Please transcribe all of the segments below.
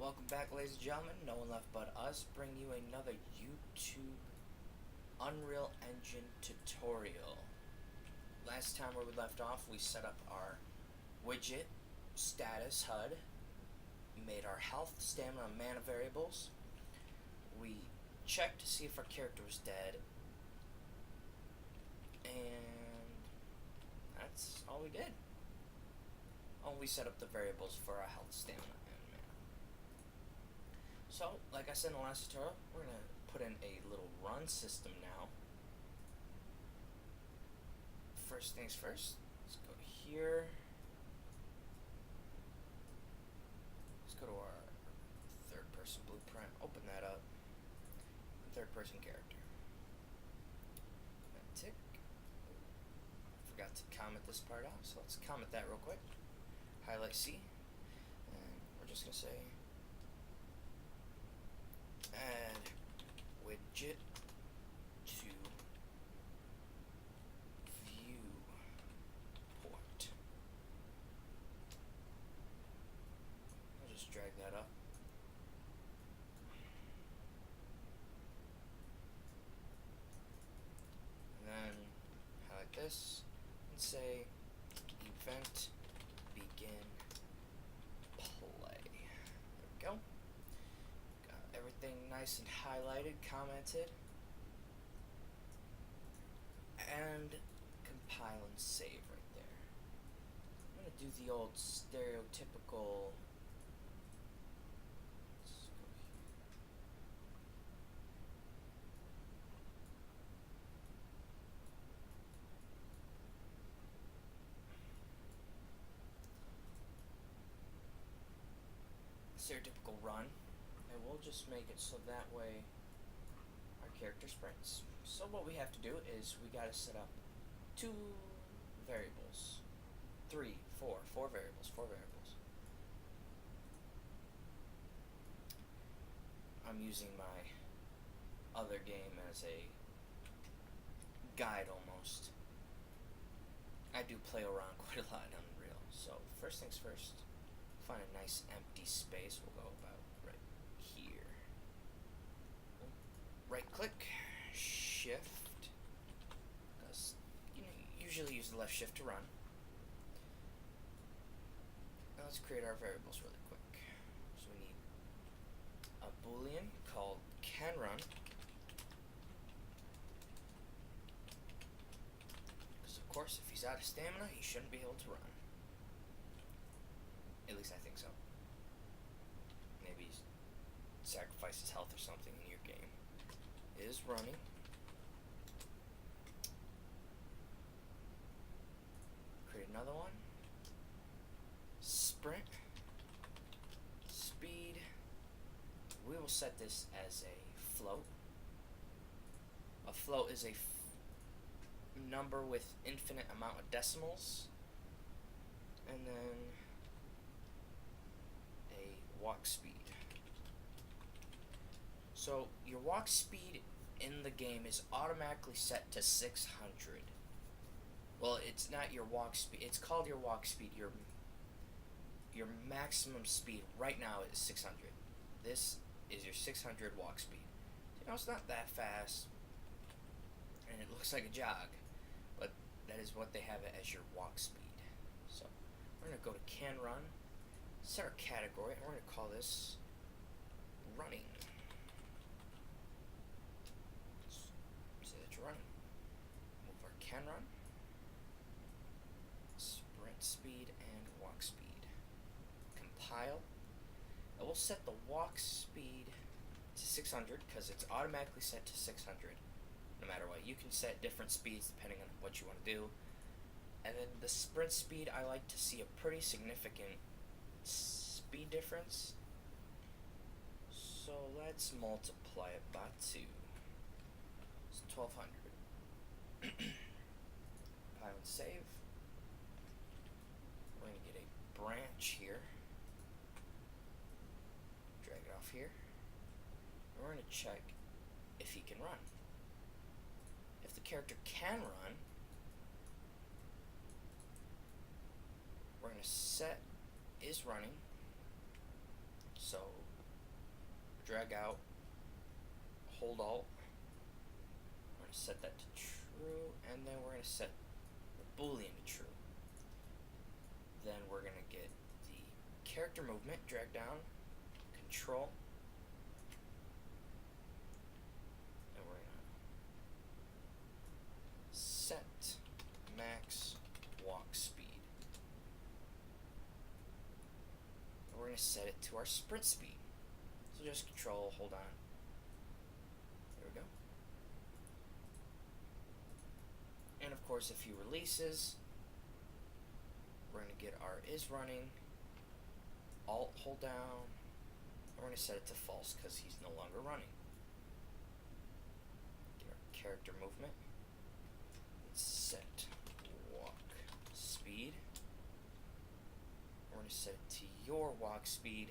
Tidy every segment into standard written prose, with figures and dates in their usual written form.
Welcome back, ladies and gentlemen. No one left but us. Bring you another YouTube Unreal Engine tutorial. Last time where we left off, we set up our widget status HUD, made our health, stamina, and mana variables. We checked to see if our character was dead, and that's all we did. Oh, we set up the variables for our health, stamina, and mana. So, like I said in the last tutorial, we're going to put in a little run system now. First things first, let's go to here. Let's go to our third person blueprint, open that up. Third person character. Tick. Forgot to comment this part out, so let's comment that real quick. Highlight C, and we're just going to say add widget to viewport. I'll just drag that up. And then highlight this and say event begin play. There we go. Got everything nice and highlighted, commented, and compile and save right there. I'm gonna do the old stereotypical. Let's go here. Stereotypical run, and we'll just make it so that way our character sprints. So what we have to do is we gotta set up four variables. I'm using my other game as a guide almost. I do play around quite a lot in Unreal. So first things first, find a nice empty space. We'll go about right here. Right click, shift, because you usually use the left shift to run. Now let's create our variables really quick. So we need a boolean called canRun, because of course if he's out of stamina he shouldn't be able to run. At least I think so. Maybe he sacrifices health or something in your game. Is running. Create another one. Sprint. Speed. We will set this as a float. A float is a number with infinite amount of decimals. And then a walk speed. So your walk speed in the game is automatically set to 600. Well, it's not your walk speed. It's called your walk speed. Your maximum speed right now is 600. This is your 600 walk speed. You know, it's not that fast, and it looks like a jog, but that is what they have it as your walk speed. So we're going to go to canRun, set our category, and we're going to call this running. Say that you're running. Move our canRun, sprint speed, and walk speed. Compile. And we'll set the walk speed to 600 because it's automatically set to 600 no matter what. You can set different speeds depending on what you want to do. And then the sprint speed, I like to see a pretty significant speed difference. So let's multiply it by 2. It's 1200. Compile and save. We're going to get a branch here. Drag it off here. And we're going to check if he can run. If the character can run, we're going to set is running. So drag out, hold Alt. We're going to set that to true, and then we're going to set the Boolean to true. Then we're going to get the character movement, drag down, Control, and we're going to set max walk speed. And we're going to set it to our sprint speed. So just Control, hold on. There we go. And of course, if he releases, we're going to get our is running, Alt, hold down, and we're going to set it to false because he's no longer running. Get our character movement, and set walk speed. We're going to set it to your walk speed,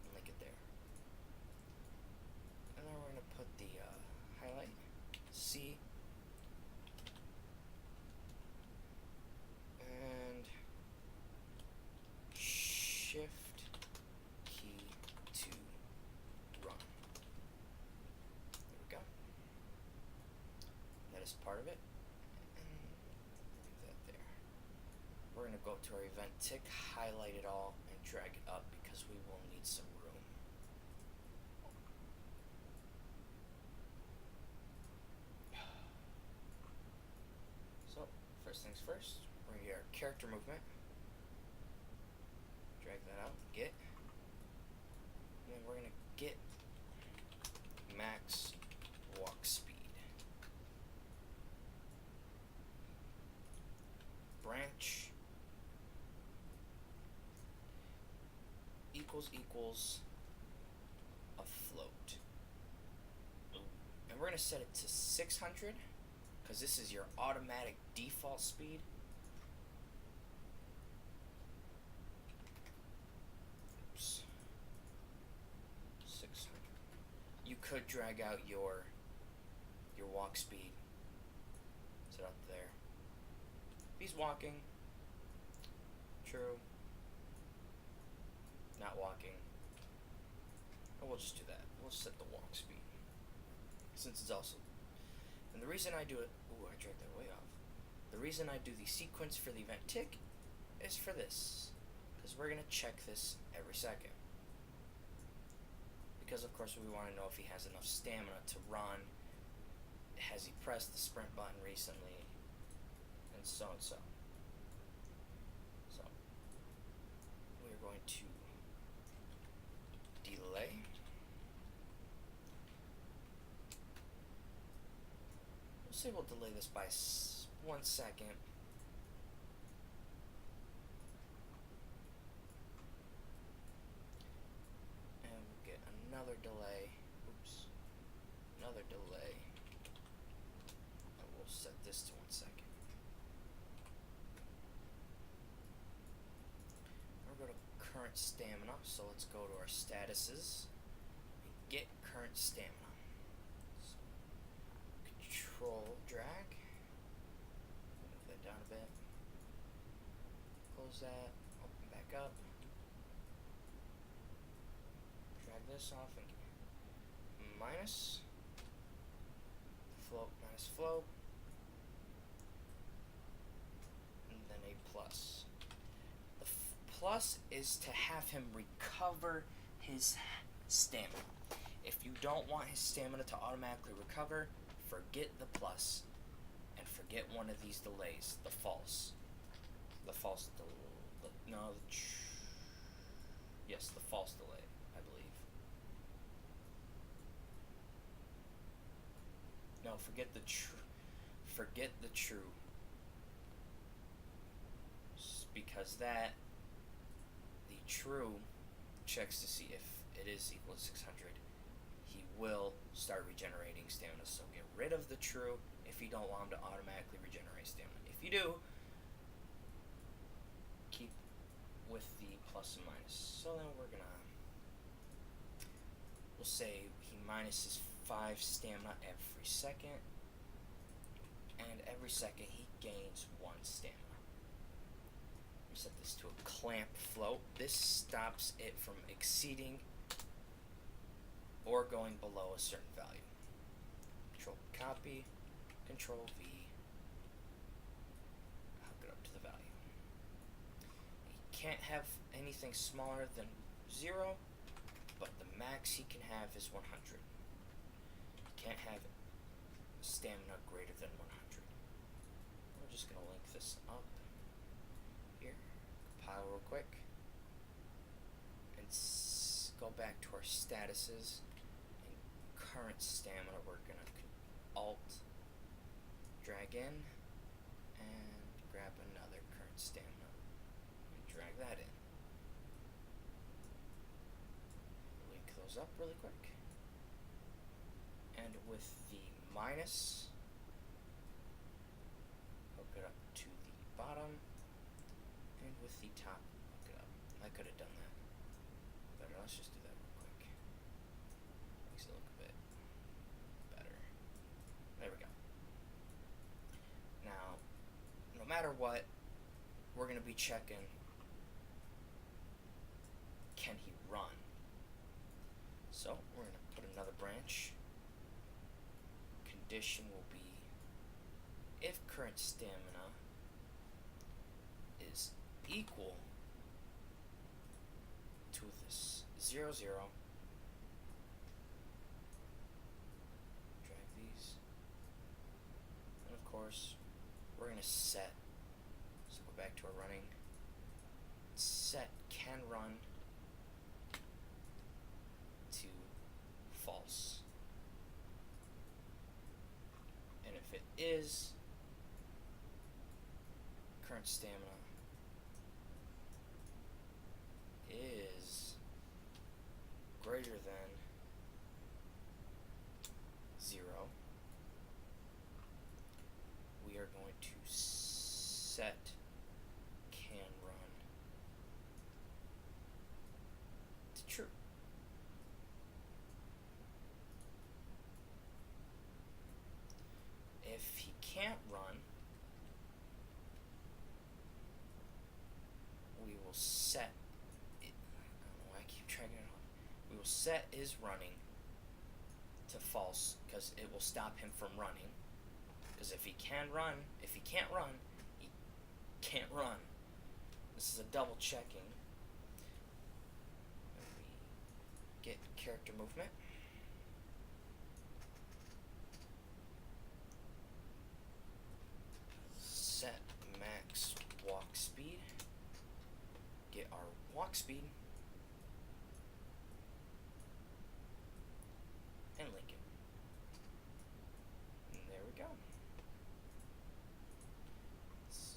and link it there. And then we're going to put the highlight, C, and Shift key to run. There we go. That is part of it. And leave that there. We're going to go to our event tick, highlight it all, and drag it up because we will need some room. So, first things first, we're going to get our character movement. Drag that out, get. And then we're going to get max walk speed. Branch equals a float. And we're going to set it to 600 because this is your automatic default speed. Oops. 600. You could drag out your walk speed. Set up there. He's walking. True. Not walking. And we'll just do that. We'll set the walk speed. Since it's also... And the reason I do it... Ooh, I dragged that way off. The reason I do the sequence for the event tick is for this. Because we're going to check this every second. Because of course we want to know if he has enough stamina to run. Has he pressed the sprint button recently? And so and so. So we're going to delay. We'll say we'll delay this by 1 second. And we'll get another delay. Oops. Another delay. And we'll set this to 1 second. We'll go to current stamina. So let's go to our statuses. And get current stamina. Control drag. Move that down a bit. Close that. Open back up. Drag this off and minus float minus float. And then a plus. The plus is to have him recover his stamina. If you don't want his stamina to automatically recover, forget the plus and forget one of these delays, the false. The false yes, the false delay, I believe. No, forget the true. Because the true checks to see if it is equal to 600. He will start regenerating stamina, so get rid of the true if you don't want him to automatically regenerate stamina. If you do, keep with the plus and minus. So then we'll say he minuses 5 stamina every second, and every second he gains 1 stamina. We set this to a clamp float. This stops it from exceeding or going below a certain value. Control copy, Control V, hook it up to the value. You can't have anything smaller than 0, but the max he can have is 100. You can't have stamina greater than 100. We're just going to link this up here, compile real quick, and go back to our statuses. In current stamina, we're going to Alt, drag in, and grab another current stamina, and drag that in. Link those up really quick. And with the minus, hook it up to the bottom, and with the top, hook it up. I could have done that better. Let's just do that real quick. Makes it look a bit better. There we go. Now, no matter what, we're going to be checking, can he run? So, we're going to put another branch. Condition will be if current stamina is equal to this 0, 0. Drag these. And of course, we're going to set. So go back to our running. Set can run to false. And if it is, current stamina is greater than 0, we are going to set can run to true. If he can't run, we will set it. I don't know why I keep dragging it off. We will set is running to false because it will stop him from running. Because if he can't run, he can't run. This is a double checking. And we get character movement. Set max walk speed. Get our walk speed. And link it. And there we go. Let's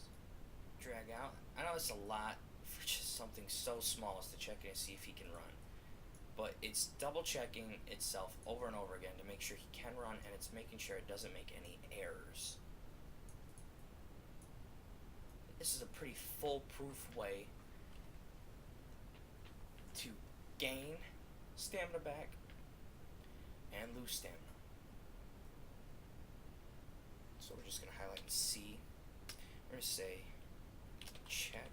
drag out. I know it's a lot for just something so small as to check it and see if he can run. But it's double checking itself over and over again to make sure he can run, and it's making sure it doesn't make any errors. This is a pretty foolproof way to gain stamina back and lose stamina. So we're just going to highlight C. We're going to say check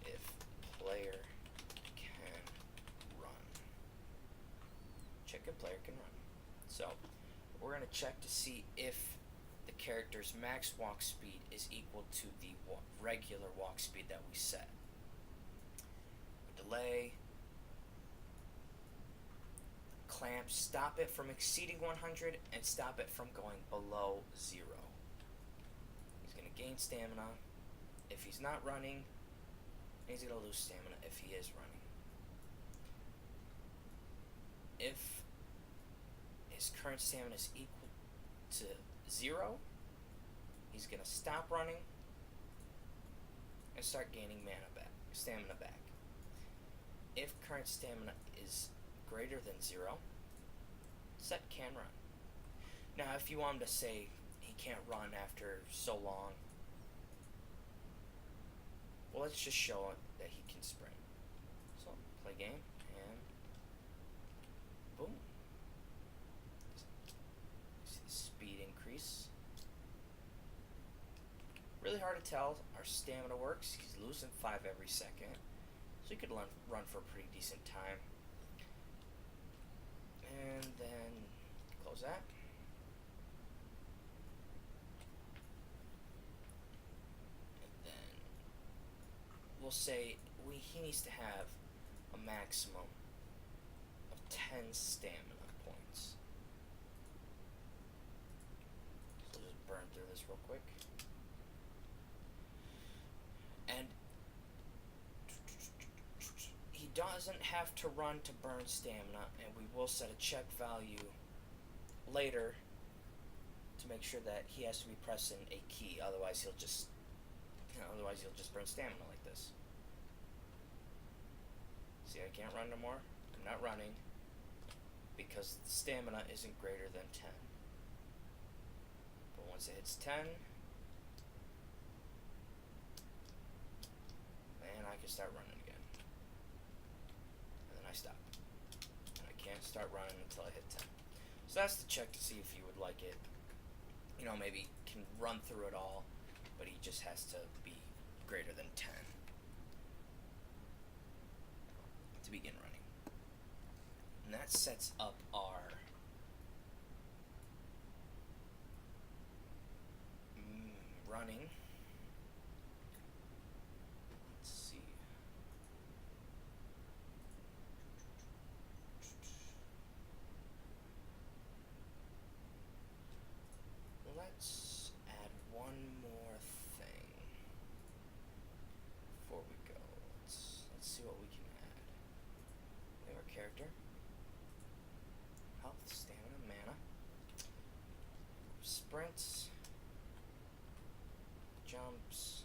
if player can run. Check if player can run. So we're going to check to see if the character's max walk speed is equal to the regular walk speed that we set. Delay, clamp, stop it from exceeding 100 and stop it from going below 0. He's going to gain stamina if he's not running, and he's going to lose stamina if he is running. If his current stamina is equal to 0, he's going to stop running and start gaining stamina back. If current stamina is greater than 0, set can run. Now, if you want him to say he can't run after so long, well, let's just show him that he can sprint. So, play game, and boom. See the speed increase. Really hard to tell. Our stamina works. He's losing 5 every second. So you could run for a pretty decent time. And then close that. And then we'll say he needs to have a maximum of 10 stamina points. So we'll just burn through this real quick. And he doesn't have to run to burn stamina, and we will set a check value later to make sure that he has to be pressing a key, otherwise he'll just burn stamina like this. See, I can't run no more. I'm not running because the stamina isn't greater than 10. But once it hits 10, then I can start running again. And then I stop. And I can't start running until I hit 10. So that's the check to see if you would like it. You know, maybe can run through it all, but he just has to be greater than 10 to begin running. And that sets up our running. Let's see. Let's add one more thing before we go. Let's see what we can add. We have our character. Health, stamina, mana. Sprints. Jumps.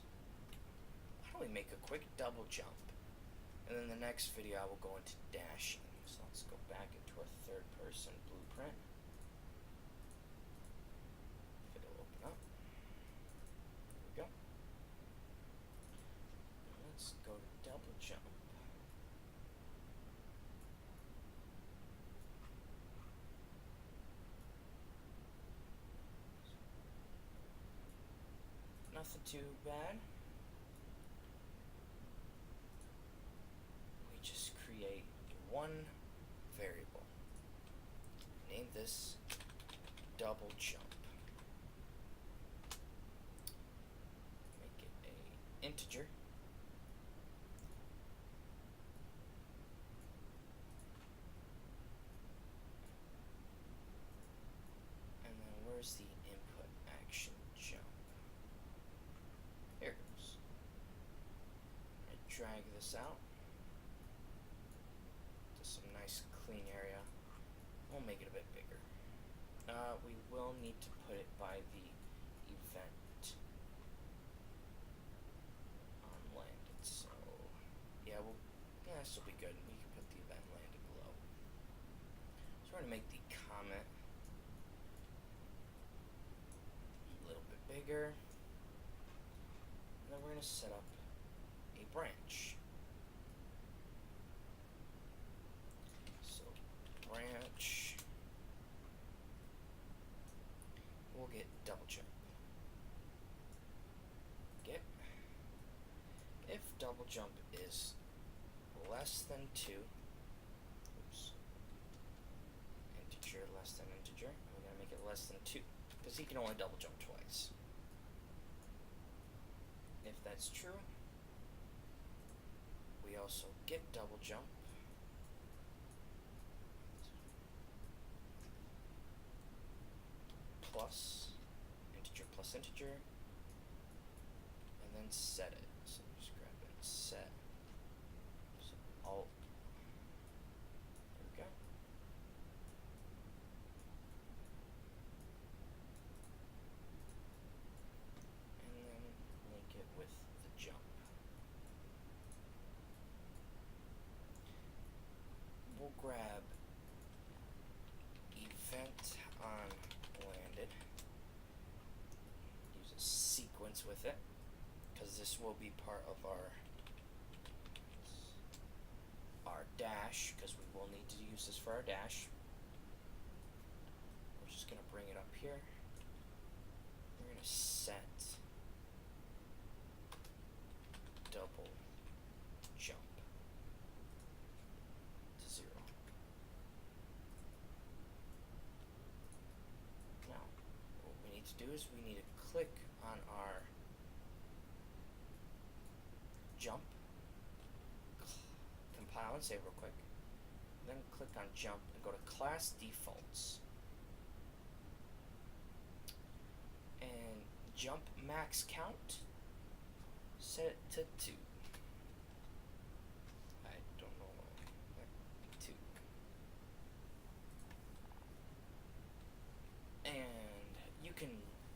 How do we make a quick double jump? And then the next video I will go into dashing. So let's go back into our third person blueprint. It'll open up. There we go. And let's go to double jump. Nothing too bad. We just create one variable. Name this double jump. Make it a integer. And then where's the input action jump? Here it goes. I drag this out to some nice clean area. We'll make it a bit bigger. We will need to put it by the event on landed. So yeah, this will be good. We can put the event landed below. So we're gonna make the comment a little bit bigger. And then we're going to set up a branch. So, branch. We'll get double jump. Get. If double jump is less than 2, oops, integer less than integer, we're going to make it less than 2, because he can only double jump twice. If that's true, we also get double jump. Plus integer, and then set it. So just grab it and set. So Alt. There we go. And then link it with the jump. We'll grab event on landed. Use a sequence with it, because this will be part of our dash, because we will need to use this for our dash. We're just going to bring it up here. We're going to set double jump to 0. to do is we need to click on our jump, compile and save real quick, then click on jump and go to class defaults, and jump max count, set it to 2. I don't know why. 2. And you can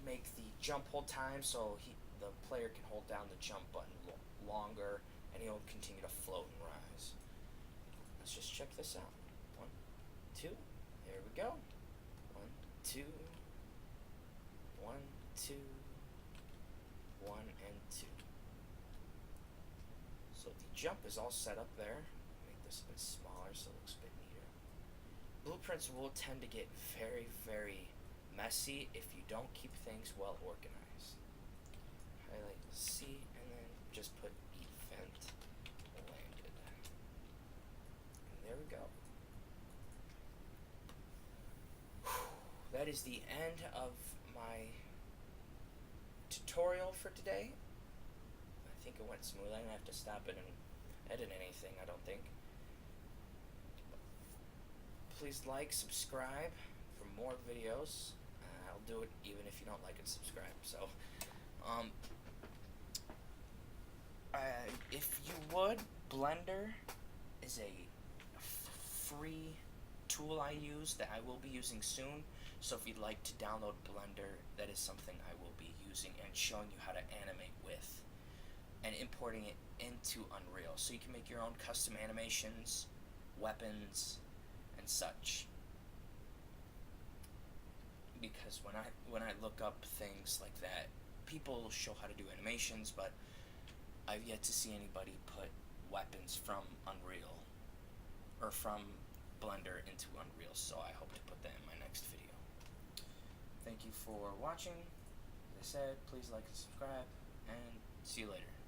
make the jump hold time so the player can hold down the jump button longer, and he'll continue to float and rise. Let's just check this out. 1, 2. There we go. 1, 2. 1, 2. 1 and 2. So the jump is all set up there. Make this a bit smaller so it looks a bit neater. Blueprints will tend to get very, very messy if you don't keep things well organized. Highlight C and then just put event landed. And there we go. That is the end of my tutorial for today. I think it went smooth. I didn't have to stop it and edit anything, I don't think. Please like, subscribe for more videos. I'll do it even if you don't like and subscribe. So, if you would, Blender is a free tool I use that I will be using soon. So if you'd like to download Blender, that is something I will be using and showing you how to animate with, and importing it into Unreal, so you can make your own custom animations, weapons, and such. Because when I look up things like that, people show how to do animations, but I've yet to see anybody put weapons from Unreal or from Blender into Unreal, so I hope to put that in my next video. Thank you for watching. As I said, please like and subscribe, and see you later.